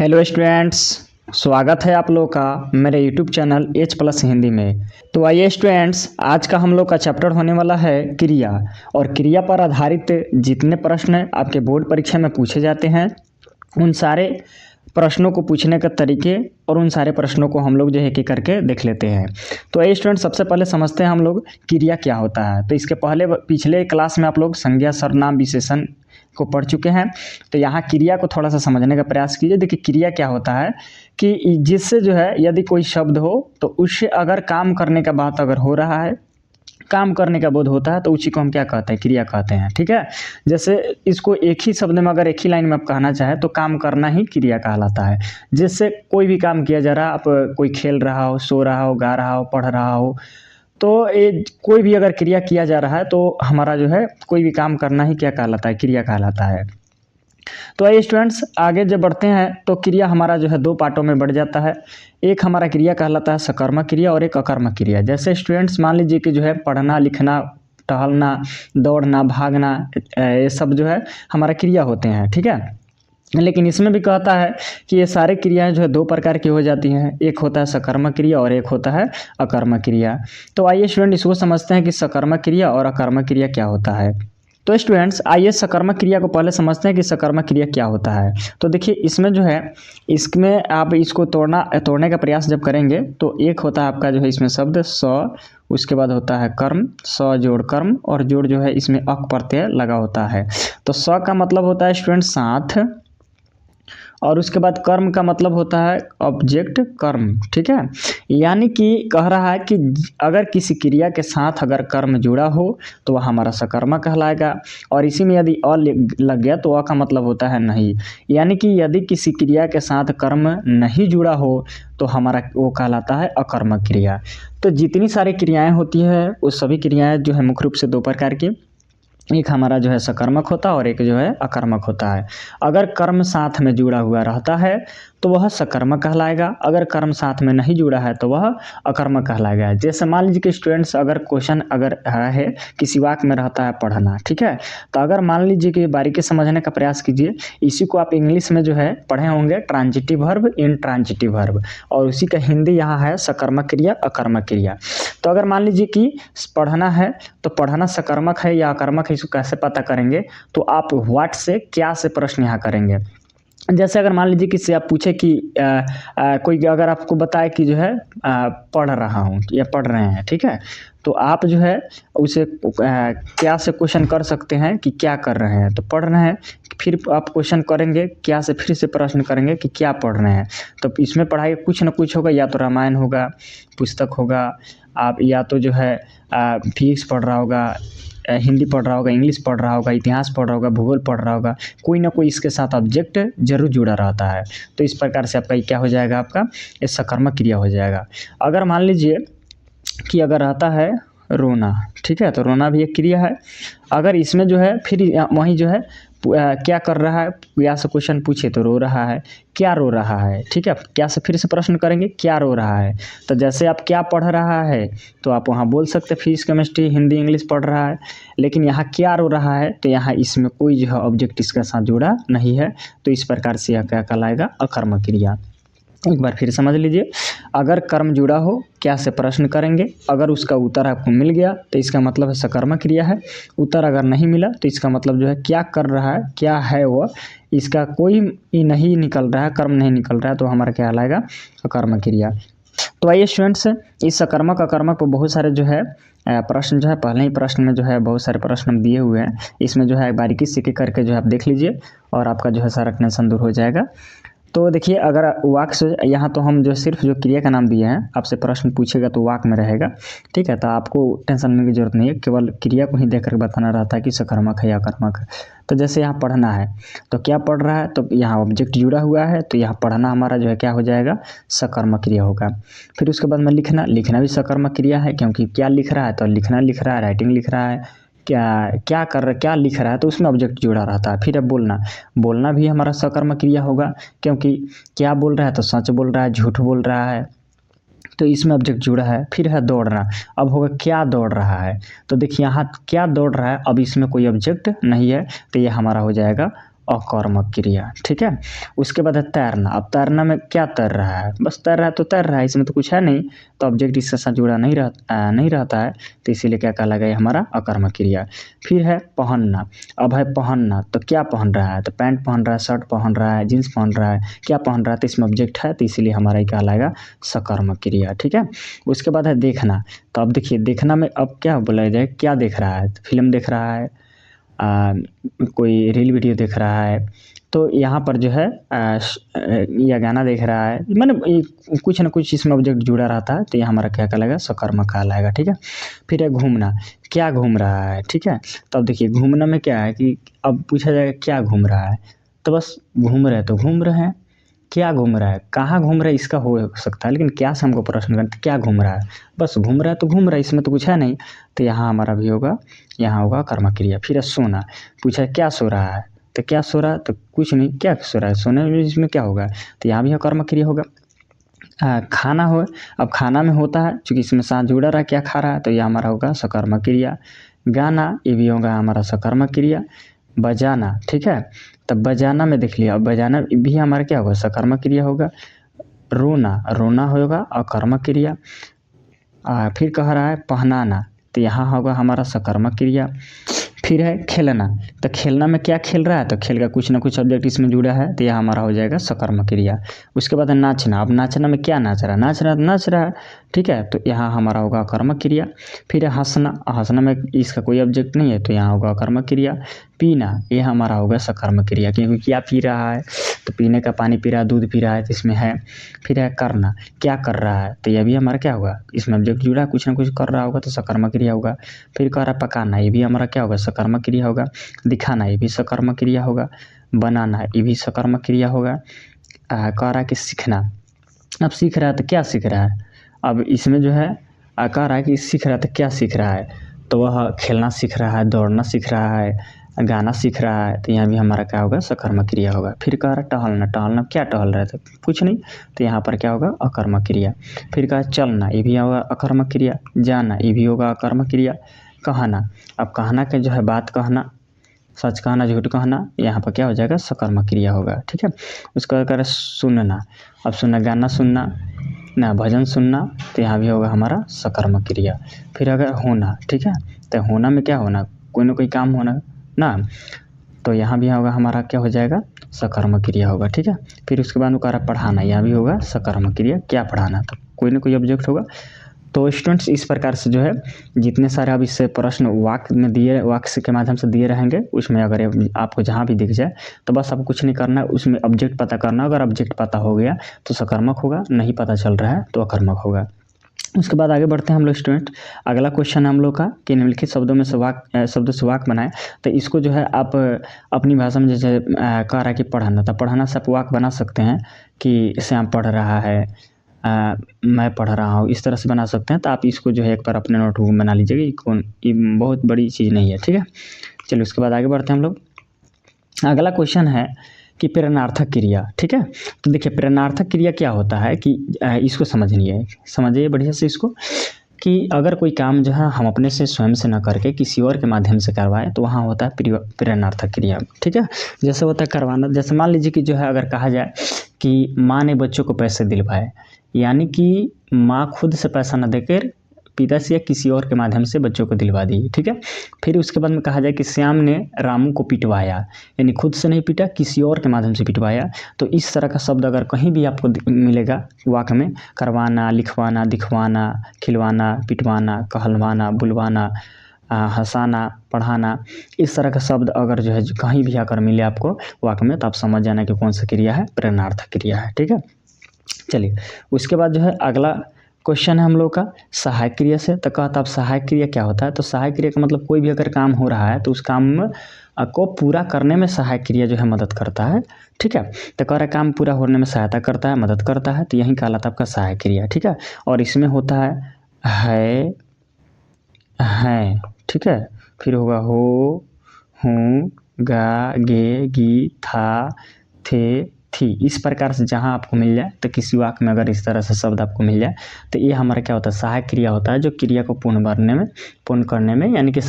Hello students, स्वागत है आप लोग का मेरे YouTube channel H plus Hindi में। तो आइए स्टूडेंट्स, आज का हम लोग का चैप्टर होने वाला है क्रिया। और क्रिया पर आधारित जितने प्रश्न आपके बोर्ड परीक्षा में पूछे जाते हैं उन सारे प्रश्नों को पूछने का तरीके और उन सारे प्रश्नों को हम लोग जो है कि करके देख लेते हैं। तो ये स्टूडेंट, सबसे पहले समझते हैं हम लोग क्रिया क्या होता है। तो इसके पहले पिछले क्लास में आप लोग संज्ञा सर्वनाम विशेषण को पढ़ चुके हैं। तो यहाँ क्रिया को थोड़ा सा समझने का प्रयास कीजिए। देखिए क्रिया क्या होता है कि जिससे जो है यदि कोई शब्द हो तो उससे अगर काम करने का बात अगर हो रहा है, काम करने का बोध होता है, तो उसी को हम क्या कहते हैं, क्रिया कहते हैं। ठीक है। जैसे इसको एक ही शब्द में अगर एक ही लाइन में आप कहना चाहें तो काम करना ही क्रिया कहलाता है। जिससे कोई भी काम किया जा रहा है, आप कोई खेल रहा हो, सो रहा हो, गा रहा हो, पढ़ रहा हो, तो ये कोई भी अगर क्रिया किया जा रहा है तो हमारा जो है कोई भी काम करना ही क्या कहलाता है, क्रिया कहलाता है। तो आइए स्टूडेंट्स, आगे जब बढ़ते हैं तो क्रिया हमारा जो है दो पार्टों में बढ़ जाता है। एक हमारा क्रिया कहलाता है सकर्मक क्रिया और एक अकर्मक क्रिया। जैसे स्टूडेंट्स मान लीजिए कि जो है पढ़ना, लिखना, टहलना, दौड़ना, भागना, ये सब जो है हमारा क्रिया होते हैं। ठीक है। लेकिन इसमें भी कहता है कि ये सारे क्रियाएं जो है दो प्रकार की हो जाती हैं। एक होता है सकर्मक क्रिया और एक होता है अकर्मक क्रिया। तो आइए स्टूडेंट, इसको समझते हैं कि सकर्मक क्रिया और अकर्मक क्रिया क्या होता है। तो स्टूडेंट्स, आइए सकर्मक क्रिया को पहले समझते हैं कि सकर्मक क्रिया क्या होता है। तो देखिए इसमें जो है, इसमें आप इसको तोड़ने का प्रयास जब करेंगे तो एक होता है आपका जो है इसमें शब्द स, उसके बाद होता है कर्म, स जोड़ कर्म, और जोड़ जो है इसमें अक प्रत्यय लगा होता है। तो स का मतलब होता है स्टूडेंट साथ, और उसके बाद कर्म का मतलब होता है ऑब्जेक्ट कर्म। ठीक है। यानी कि कह रहा है कि अगर किसी क्रिया के साथ अगर कर्म जुड़ा हो तो वह हमारा सकर्मक कहलाएगा, और इसी में यदि अ लग गया तो अ का मतलब होता है नहीं। यानी कि यदि किसी क्रिया के साथ कर्म नहीं जुड़ा हो तो हमारा वो कहलाता है अकर्मक क्रिया। तो जितनी सारी क्रियाएं होती है वो सभी क्रियाएं जो है मुख्य रूप से दो प्रकार की, एक हमारा जो है सकर्मक होता है और एक जो है अकर्मक होता है। अगर कर्म साथ में जुड़ा हुआ रहता है तो वह सकर्मक कहलाएगा, अगर कर्म साथ में नहीं जुड़ा है तो वह अकर्मक कहलाएगा। जैसे मान लीजिए कि स्टूडेंट्स, अगर क्वेश्चन अगर है किसी वाक्य में रहता है पढ़ना, ठीक है, तो अगर मान लीजिए कि बारीकी समझने का प्रयास कीजिए, इसी को आप इंग्लिश में जो है पढ़े होंगे ट्रांजिटिव वर्ब, इंट्रांजिटिव वर्ब, और उसी का हिंदी यहाँ है सकर्मक क्रिया, अकर्मक क्रिया। तो अगर मान लीजिए कि पढ़ना है तो पढ़ना सकर्मक है या अकर्मक है, इसको कैसे पता करेंगे? तो आप व्हाट से क्या से प्रश्न यहाँ करेंगे। जैसे अगर मान लीजिए किसी आप पूछे कि कोई अगर आपको बताए कि जो है पढ़ रहा हूँ या पढ़ रहे हैं, ठीक है, तो आप जो है उसे क्या से क्वेश्चन कर सकते हैं कि क्या कर रहे हैं। तो पढ़ रहे हैं, फिर आप क्वेश्चन करेंगे क्या से, फिर से प्रश्न करेंगे कि क्या पढ़ रहे हैं। तो इसमें पढ़ाई कुछ ना कुछ होगा, या तो रामायण होगा, पुस्तक होगा, आप या तो जो है फिजिक्स पढ़ रहा होगा, हिंदी पढ़ रहा होगा, इंग्लिश पढ़ रहा होगा, इतिहास पढ़ रहा होगा, भूगोल पढ़ रहा होगा, कोई ना कोई इसके साथ ऑब्जेक्ट जरूर जुड़ा रहता है। तो इस प्रकार से आपका ये क्या हो जाएगा, आपका ये सकर्मक क्रिया हो जाएगा। अगर मान लीजिए कि अगर रहता है रोना, ठीक है, तो रोना भी एक क्रिया है। अगर इसमें जो है फिर वहीं जो है क्या कर रहा है, या से क्वेश्चन पूछे तो रो रहा है, क्या रो रहा है, ठीक है, क्या से फिर से प्रश्न करेंगे क्या रो रहा है। तो जैसे आप क्या पढ़ रहा है तो आप वहाँ बोल सकते फिजिक्स, केमिस्ट्री, हिंदी, इंग्लिश पढ़ रहा है। लेकिन यहाँ क्या रो रहा है तो यहाँ इसमें कोई जो है ऑब्जेक्ट इसके साथ जुड़ा नहीं है। तो इस प्रकार से यह क्या कहलाएगा, अकर्मक क्रिया। एक बार फिर समझ लीजिए, अगर कर्म जुड़ा हो क्या से प्रश्न करेंगे, अगर उसका उत्तर आपको मिल गया तो इसका मतलब है सकर्मक क्रिया है। उत्तर अगर नहीं मिला तो इसका मतलब जो है क्या कर रहा है, क्या है वह, इसका कोई नहीं निकल रहा है, कर्म नहीं निकल रहा है, तो हमारा क्या लाएगा, अकर्मक क्रिया। तो आइए स्टूडेंट्स, इस सकर्मक अकर्मक पर बहुत सारे जो है प्रश्न जो है, पहले ही प्रश्न में जो है बहुत सारे प्रश्न दिए हुए हैं। इसमें जो है बारीकी से करके जो है आप देख लीजिए और आपका जो है सारा टेंशन दूर हो जाएगा। तो देखिए, अगर वाक्य से यहाँ तो हम जो सिर्फ जो क्रिया का नाम दिए हैं, आपसे प्रश्न पूछेगा तो वाक्य में रहेगा, ठीक है, तो आपको टेंशन लेने की जरूरत नहीं है, केवल क्रिया को ही देख कर बताना रहता है कि सकर्मक है या अकर्मक है। तो जैसे यहाँ पढ़ना है तो क्या पढ़ रहा है, तो यहाँ ऑब्जेक्ट जुड़ा हुआ है, तो यहाँ पढ़ना हमारा जो है क्या हो जाएगा, सकर्मक क्रिया होगा। फिर उसके बाद में लिखना, लिखना भी सकर्मक क्रिया है, क्योंकि क्या लिख रहा है तो लिखना लिख रहा है, राइटिंग लिख रहा है, क्या लिख रहा है तो उसमें ऑब्जेक्ट जुड़ा रहता है। फिर अब बोलना, बोलना भी हमारा सकर्मक क्रिया होगा, क्योंकि क्या बोल रहा है तो सच बोल रहा है, झूठ बोल रहा है, तो इसमें ऑब्जेक्ट जुड़ा है। फिर है दौड़ना, अब होगा क्या दौड़ रहा है, तो देखिए यहाँ क्या दौड़ रहा है, अब इसमें कोई ऑब्जेक्ट नहीं है, तो ये हमारा हो जाएगा अकर्मक क्रिया। ठीक है, उसके बाद है तैरना। अब तैरना में क्या तैर रहा है, बस तैर रहा है तो तैर रहा है, इसमें तो कुछ है नहीं, तो ऑब्जेक्ट इसके साथ जुड़ा नहीं रहता है, तो इसीलिए क्या कहलाएगा, ये हमारा अकर्मक क्रिया। फिर है पहनना। अब है पहनना, तो क्या पहन रहा है, तो पैंट पहन रहा है, शर्ट पहन रहा है, जीन्स पहन रहा है, क्या पहन रहा है, तो इसमें ऑब्जेक्ट है, तो इसीलिए हमारा ये कहलाएगा सकर्मक क्रिया। ठीक है, उसके बाद है देखना। तो अब देखिए देखना में अब क्या बोला जाए, क्या देख रहा है, तो फिल्म देख रहा है, कोई रील वीडियो देख रहा है, तो यहाँ पर जो है या गाना देख रहा है, मतलब कुछ ना कुछ इसमें ऑब्जेक्ट जुड़ा रहता है, तो ये हमारा क्या कहलाएगा, सकर्मक कहलाएगा। ठीक है, फिर है घूमना। क्या घूम रहा है, ठीक है, तो अब देखिए घूमना में क्या है कि अब पूछा जाएगा क्या घूम रहा है, तो बस घूम रहे तो घूम रहे हैं, क्या घूम रहा है, कहाँ घूम रहा है, इसका हो सकता है, लेकिन क्या से हमको प्रश्न करते क्या घूम रहा है, बस घूम रहा है तो घूम रहा है, इसमें तो कुछ है नहीं, तो यहाँ हमारा भी होगा, यहाँ होगा कर्मक क्रिया। फिर है सोना। पूछा क्या सो रहा है, तो क्या सो रहा है, तो कुछ नहीं, क्या सो रहा है, सोने में इसमें क्या होगा, तो यहाँ भी कर्मक क्रिया होगा। खाना हो, अब खाना में होता है चूँकि इसमें साथ जुड़ा रहा, क्या खा रहा है, तो यह हमारा होगा सकर्मक क्रिया। गाना, ये भी होगा हमारा सकर्मक क्रिया। बजाना, ठीक है, तब बजाना में देख लिया, अब बजाना भी हमारा क्या होगा, सकर्मक क्रिया होगा। रोना, रोना होगा अकर्मक क्रिया। फिर कह रहा है पहनाना, तो यहाँ होगा हमारा सकर्मक क्रिया। फिर है खेलना। तो खेलना में क्या खेल रहा है, तो खेल का कुछ ना कुछ ऑब्जेक्ट इसमें जुड़ा है, तो यह हमारा हो जाएगा सकर्मक क्रिया। उसके बाद है नाचना। अब नाचना में क्या नाच रहा है, नाच रहा है, ठीक है, तो यहाँ हमारा होगा अकर्मक क्रिया। फिर है हंसना। हंसना में इसका कोई ऑब्जेक्ट नहीं है, तो यहाँ होगा अकर्मक क्रिया। पीना, ये हमारा होगा सकर्मक क्रिया, क्योंकि क्या पी रहा है, तो पीने का पानी पी रहा है, दूध पी रहा है, तो इसमें है। फिर है करना, क्या कर रहा है, तो यह भी हमारा क्या होगा, इसमें ऑब्जेक्ट जुड़ा है, कुछ ना कुछ कर रहा होगा, तो सकर्मक क्रिया होगा। फिर कह रहा है पकाना, ये भी हमारा क्या होगा, सकर्मक क्रिया होगा। दिखाना, ये भी सकर्मक क्रिया होगा। बनाना, ये भी सकर्मक क्रिया होगा। कह रहा है कि सीखना। अब सीख रहा है तो क्या सीख रहा है, अब इसमें जो है कह रहा है कि सीख रहा है, तो क्या सीख रहा है, तो वह खेलना सीख रहा है, दौड़ना सीख रहा है, गाना सीख रहा है, तो यहाँ भी हमारा क्या होगा, सकर्मक क्रिया होगा। फिर कह रहा है टहलना। टहलना क्या टहल रहा है, तो कुछ नहीं, तो यहाँ पर क्या होगा, अकर्मक क्रिया। फिर कहा चलना, ये भी होगा अकर्मक क्रिया। जाना, ये भी होगा अकर्मक क्रिया। कहना, अब कहना के जो है बात कहना, सच कहना, झूठ कहना, यहाँ पर क्या हो जाएगा, सकर्मक क्रिया होगा। ठीक है, उसके बाद कह रहा है सुनना। अब सुनना, गाना सुनना ना, भजन सुनना, तो यहाँ भी होगा हमारा सकर्मक क्रिया। फिर अगर होना, ठीक है, तो होना में क्या होना, कोई ना कोई काम होना ना, तो यहाँ भी होगा हमारा क्या हो जाएगा, सकर्मक क्रिया होगा। ठीक है, फिर उसके बाद वो कह रहा पढ़ाना, यहाँ भी होगा सकर्मक क्रिया। क्या पढ़ाना, तो कोई ना कोई ऑब्जेक्ट होगा। तो स्टूडेंट्स इस प्रकार से जो है जितने सारे अब इससे प्रश्न वाक्य में दिए, वाक्य के माध्यम से दिए रहेंगे, उसमें अगर आपको जहाँ भी दिख जाए तो बस आपको कुछ नहीं करना है, उसमें ऑब्जेक्ट पता करना। अगर ऑब्जेक्ट पता हो गया तो सकर्मक होगा, नहीं पता चल रहा है तो अकर्मक होगा। उसके बाद आगे बढ़ते हैं हम लोग स्टूडेंट। अगला क्वेश्चन है हम लोग का कि निम्नलिखित शब्दों में से शब्दों से वाक्य बनाए। तो इसको जो है आप अपनी भाषा में जैसे कह रहा है कि पढ़ना, तो पढ़ना से आप वाक्य बना सकते हैं कि श्याम पढ़ रहा है, मैं पढ़ रहा हूँ, इस तरह से बना सकते हैं। तो आप इसको जो है एक बार अपने नोटबुक में बना लीजिएगा, ये बहुत बड़ी चीज़ नहीं है। ठीक है, चलिए उसके बाद आगे बढ़ते हैं हम लोग। अगला क्वेश्चन है कि प्रेरणार्थक क्रिया। ठीक है, तो देखिए प्रेरणार्थक क्रिया क्या होता है कि इसको समझिए बढ़िया से इसको, कि अगर कोई काम जो है हम अपने से स्वयं से न करके किसी और के माध्यम से करवाएं, तो वहाँ होता है प्रेरणार्थक क्रिया। ठीक है, जैसे होता है करवाना, जैसे मान लीजिए कि जो है अगर कहा जाए कि माँ ने बच्चों को पैसे दिलवाए, यानी कि माँ खुद से पैसा न देकर पिता से या किसी और के माध्यम से बच्चों को दिलवा दी। ठीक है, फिर उसके बाद में कहा जाए कि श्याम ने रामू को पिटवाया, यानी खुद से नहीं पीटा, किसी और के माध्यम से पिटवाया। तो इस तरह का शब्द अगर कहीं भी आपको मिलेगा वाक्य में, करवाना, लिखवाना, दिखवाना, खिलवाना, पिटवाना, कहलवाना, बुलवाना, हंसाना, पढ़ाना, इस तरह का शब्द अगर जो है कहीं भी आकर मिले आपको वाक्य में, तो आप समझ जाना कि कौन सा क्रिया है, प्रेरणार्थक क्रिया है। ठीक है, चलिए उसके बाद जो है अगला क्वेश्चन है हम लोग का सहायक क्रिया से। तो कहता अब सहायक क्रिया क्या होता है, तो सहायक क्रिया का मतलब कोई भी अगर काम हो रहा है तो उस काम में को पूरा करने में सहायक क्रिया जो है मदद करता है। ठीक है, तो कह रहा है काम पूरा होने में सहायता करता है, मदद करता है, तो यही कहलाता है आपका सहायक क्रिया। ठीक है, और इसमें होता है ठीक है, फिर होगा हो, हूँ, गा, गे, गी, था, थे, थी, इस प्रकार से जहाँ आपको मिल जाए तो किसी वाक्य में अगर इस तरह से शब्द आपको मिल जाए तो ये हमारा क्या होता है, सहायक क्रिया होता है, जो क्रिया को पूर्ण करने में यानी कि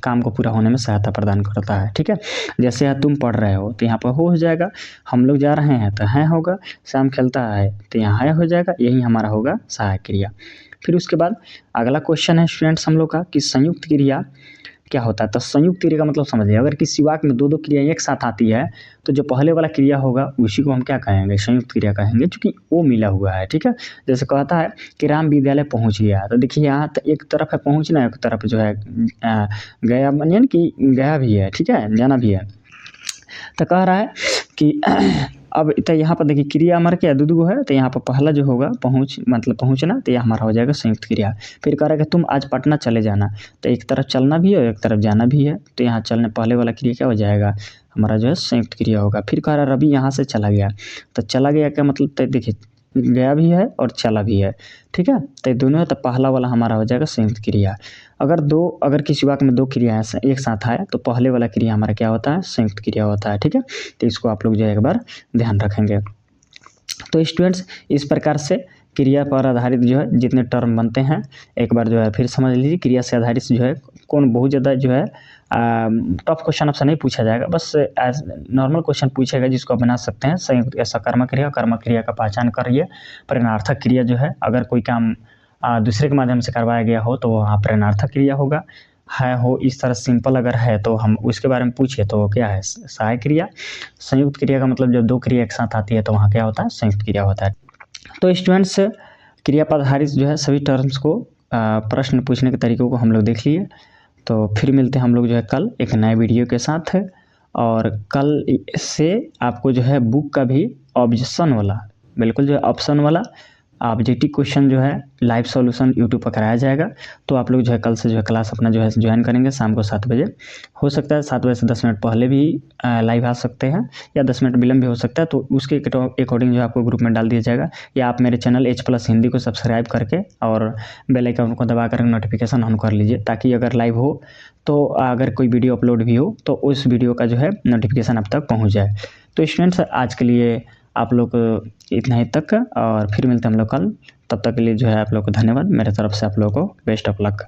काम को पूरा होने में सहायता प्रदान करता है। ठीक है, जैसे तुम पढ़ रहे हो तो यहाँ पर हो जाएगा, हम लोग जा रहे हैं तो है होगा, शाम खेलता है तो यहाँ है हो जाएगा, यही हमारा होगा सहायक क्रिया। फिर उसके बाद अगला क्वेश्चन है स्टूडेंट्स हम लोग का कि संयुक्त क्रिया क्या होता है। तो संयुक्त क्रिया का मतलब समझिए, अगर किसी वाक्य में दो क्रिया एक साथ आती है तो जो पहले वाला क्रिया होगा उसी को हम क्या कहेंगे, संयुक्त क्रिया कहेंगे, क्योंकि वो मिला हुआ है। ठीक है, जैसे कहता है कि राम विद्यालय पहुंच गया, तो देखिए यहाँ तो एक तरफ है पहुंचना, एक तरफ जो है गया, यानी कि गया भी है, ठीक है, जाना भी है। तो कह रहा है कि अब तो यहाँ पर देखिए क्रिया हमारा क्या दो है, तो यहाँ पर पहला जो होगा मतलब पहुँचना, तो ये हमारा हो जाएगा संयुक्त क्रिया। फिर कह रहा है कि तुम आज पटना चले जाना, तो एक तरफ चलना भी है और एक तरफ जाना भी है, तो यहाँ चलने पहले वाला क्रिया क्या हो जाएगा, हमारा जो है संयुक्त क्रिया होगा। फिर कह रहा है रवि यहाँ से चला गया, तो चला गया क्या मतलब, तो देखिए गया भी है और चला भी है। ठीक है, तो दोनों है, तो पहला वाला हमारा हो जाएगा संयुक्त क्रिया। अगर किसी वाक्य में दो क्रियाएं एक साथ आए तो पहले वाला क्रिया हमारा क्या होता है, संयुक्त क्रिया होता है। ठीक है, तो इसको आप लोग जो है एक बार ध्यान रखेंगे। तो स्टूडेंट्स इस प्रकार से क्रिया पर आधारित जो है जितने टर्म बनते हैं एक बार जो है फिर समझ लीजिए। क्रिया से आधारित जो है कौन बहुत ज़्यादा जो है टफ क्वेश्चन आपसे नहीं पूछा जाएगा, बस एज नॉर्मल क्वेश्चन पूछेगा जिसको आप बना सकते हैं। संयुक्त या सकर्मक क्रिया का पहचान करिए। प्रेरणार्थक क्रिया जो है, अगर कोई काम दूसरे के माध्यम से करवाया गया हो तो वहाँ प्रेरणार्थक क्रिया होगा। हो इस तरह सिंपल अगर है तो हम उसके बारे में पूछे तो क्या है, सहायक क्रिया। संयुक्त क्रिया का मतलब जब दो क्रिया एक साथ आती है तो वहाँ क्या होता है, संयुक्त क्रिया होता है। तो स्टूडेंट्स क्रिया पर आधारित जो है सभी टर्म्स को प्रश्न पूछने के तरीकों को हम लोग देख लिए। तो फिर मिलते हैं हम लोग जो है कल एक नए वीडियो के साथ है, और कल से आपको जो है बुक का भी ऑब्जेक्शन वाला, बिल्कुल जो है ऑप्शन वाला ऑब्जेक्टिव क्वेश्चन जो है लाइव सॉल्यूशन यूट्यूब पर कराया जाएगा। तो आप लोग जो है कल से जो है क्लास अपना जो है ज्वाइन करेंगे शाम को 7 बजे। हो सकता है 7 बजे से 10 मिनट पहले भी लाइव आ सकते हैं, या 10 मिनट विलम्ब भी हो सकता है, तो उसके अकॉर्डिंग जो आपको ग्रुप में डाल दिया जाएगा। या आप मेरे चैनल H+ हिंदी को सब्सक्राइब करके और बेल आइकन को दबा कर नोटिफिकेशन ऑन कर लीजिए, ताकि अगर लाइव हो तो अगर कोई वीडियो अपलोड भी हो तो उस वीडियो का जो है नोटिफिकेशन आप तक पहुँच जाए। तो स्टूडेंट्स आज के लिए आप लोग इतना ही तक, और फिर मिलते हैं हम लोग कल। तब तक के लिए जो है आप लोग को धन्यवाद। मेरे तरफ से आप लोगों को बेस्ट ऑफ लक।